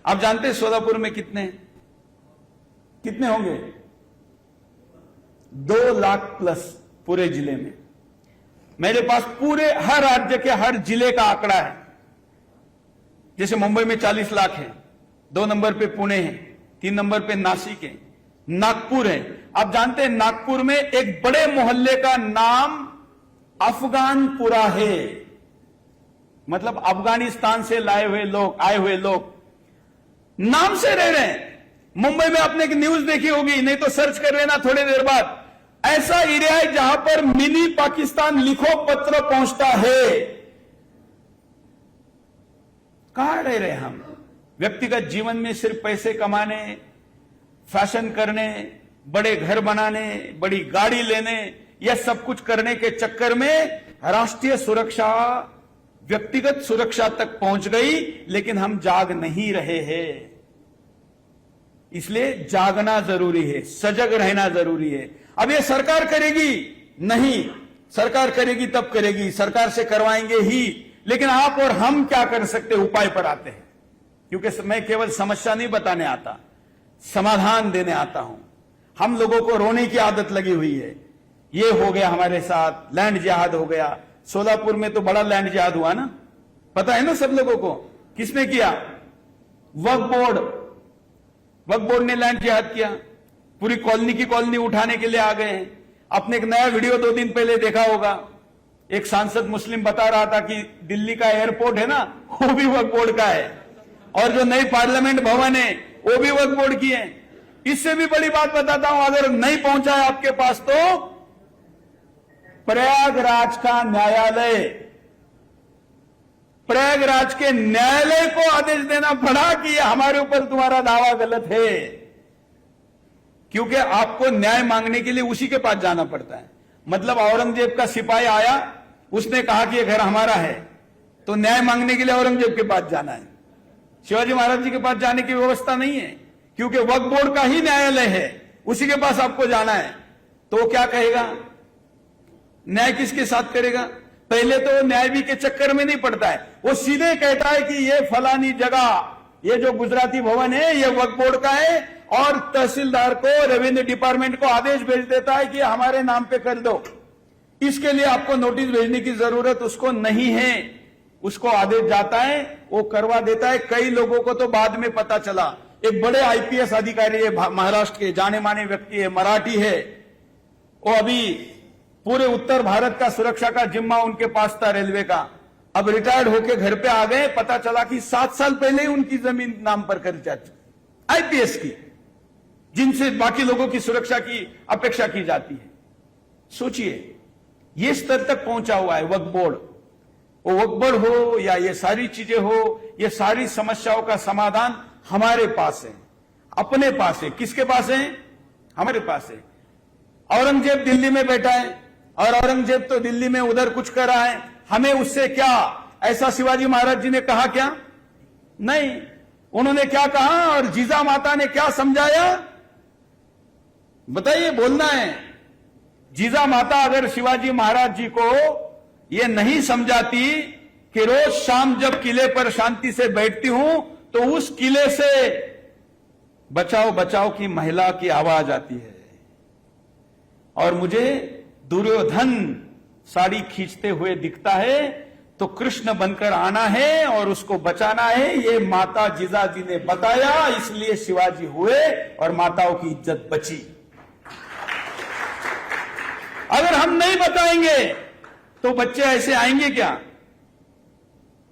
आप जानते हैं सोलापुर में कितने होंगे? 2 लाख प्लस पूरे जिले में। मेरे पास पूरे हर राज्य के हर जिले का आंकड़ा है। जैसे मुंबई में 40 लाख है, 2 नंबर पे पुणे है, 3 नंबर पे नासिक है, नागपुर है। आप जानते हैं नागपुर में एक बड़े मोहल्ले का नाम अफगानपुरा है, मतलब अफगानिस्तान से आए हुए लोग नाम से रह रहे हैं। मुंबई में आपने एक न्यूज देखी होगी, नहीं तो सर्च कर लेना थोड़ी देर बाद। ऐसा एरिया है जहां पर मिनी पाकिस्तान लिखो पत्र पहुंचता है। कहां रह रहे हम? व्यक्तिगत जीवन में सिर्फ पैसे कमाने, फैशन करने, बड़े घर बनाने, बड़ी गाड़ी लेने, यह सब कुछ करने के चक्कर में राष्ट्रीय सुरक्षा, व्यक्तिगत सुरक्षा तक पहुंच गई, लेकिन हम जाग नहीं रहे हैं। इसलिए जागना जरूरी है, सजग रहना जरूरी है। अब ये सरकार करेगी नहीं, सरकार करेगी तब करेगी, सरकार से करवाएंगे ही, लेकिन आप और हम क्या कर सकते, उपाय पर आते हैं। क्योंकि मैं केवल समस्या नहीं बताने आता, समाधान देने आता हूं। हम लोगों को रोने की आदत लगी हुई है। ये हो गया हमारे साथ, लैंड जिहाद हो गया। सोलापुर में तो बड़ा लैंड जिहाद हुआ ना, पता है ना सब लोगों को। किसने किया? वक्फ बोर्ड ने लैंड जिहाद किया। पूरी कॉलोनी की कॉलोनी उठाने के लिए आ गए हैं। आपने एक नया वीडियो 2 दिन पहले देखा होगा, एक सांसद मुस्लिम बता रहा था कि दिल्ली का एयरपोर्ट है ना, वो भी वक्फ बोर्ड का है, और जो नई पार्लियामेंट भवन है वो भी वक्फ बोर्ड की है। इससे भी बड़ी बात बताता हूं, अगर नहीं पहुंचा है आपके पास तो प्रयागराज का न्यायालय, प्रयागराज के न्यायालय को आदेश देना पड़ा कि हमारे ऊपर तुम्हारा दावा गलत है। क्योंकि आपको न्याय मांगने के लिए उसी के पास जाना पड़ता है। मतलब औरंगजेब का सिपाही आया, उसने कहा कि ये घर हमारा है, तो न्याय मांगने के लिए औरंगजेब के पास जाना है। शिवाजी महाराज जी के पास जाने की व्यवस्था नहीं है, क्योंकि वक्फ बोर्ड का ही न्यायालय है, उसी के पास आपको जाना है। तो वो क्या कहेगा? न्याय किसके साथ करेगा? पहले तो न्याय भी के चक्कर में नहीं पड़ता है, वो सीधे कहता है कि ये फलानी जगह, ये जो गुजराती भवन है ये वक्फ बोर्ड का है, और तहसीलदार को, रेवेन्यू डिपार्टमेंट को आदेश भेज देता है कि हमारे नाम पे कर दो। इसके लिए आपको नोटिस भेजने की जरूरत उसको नहीं है, उसको आदेश जाता है, वो करवा देता है। कई लोगों को तो बाद में पता चला। एक बड़े आईपीएस अधिकारी है महाराष्ट्र के, जाने माने व्यक्ति है, मराठी है, वो अभी पूरे उत्तर भारत का सुरक्षा का जिम्मा उनके पास था, रेलवे का। अब रिटायर्ड होके घर पे आ गए, पता चला कि 7 साल पहले ही उनकी जमीन नाम पर कर जाती, आईपीएस की, जिनसे बाकी लोगों की सुरक्षा की अपेक्षा की जाती है। सोचिए, ये स्तर तक पहुंचा हुआ है वक्फ बोर्ड। वो वक्फ बोर्ड हो या ये सारी चीजें हो, ये सारी समस्याओं का समाधान हमारे पास है, अपने पास है। किसके पास है? हमारे पास है। औरंगजेब दिल्ली में बैठा है, और औरंगजेब तो दिल्ली में उधर कुछ कर रहा है, हमें उससे क्या? ऐसा शिवाजी महाराज जी ने कहा क्या? नहीं। उन्होंने क्या कहा और जीजा माता ने क्या समझाया? बताइए, बोलना है। जीजा माता अगर शिवाजी महाराज जी को यह नहीं समझाती कि रोज शाम जब किले पर शांति से बैठती हूं तो उस किले से बचाओ बचाओ की महिला की आवाज आती है, और मुझे दुर्योधन साड़ी खींचते हुए दिखता है, तो कृष्ण बनकर आना है और उसको बचाना है। ये माता जीजाजी ने बताया, इसलिए शिवाजी हुए और माताओं की इज्जत बची। अगर हम नहीं बताएंगे तो बच्चे ऐसे आएंगे क्या?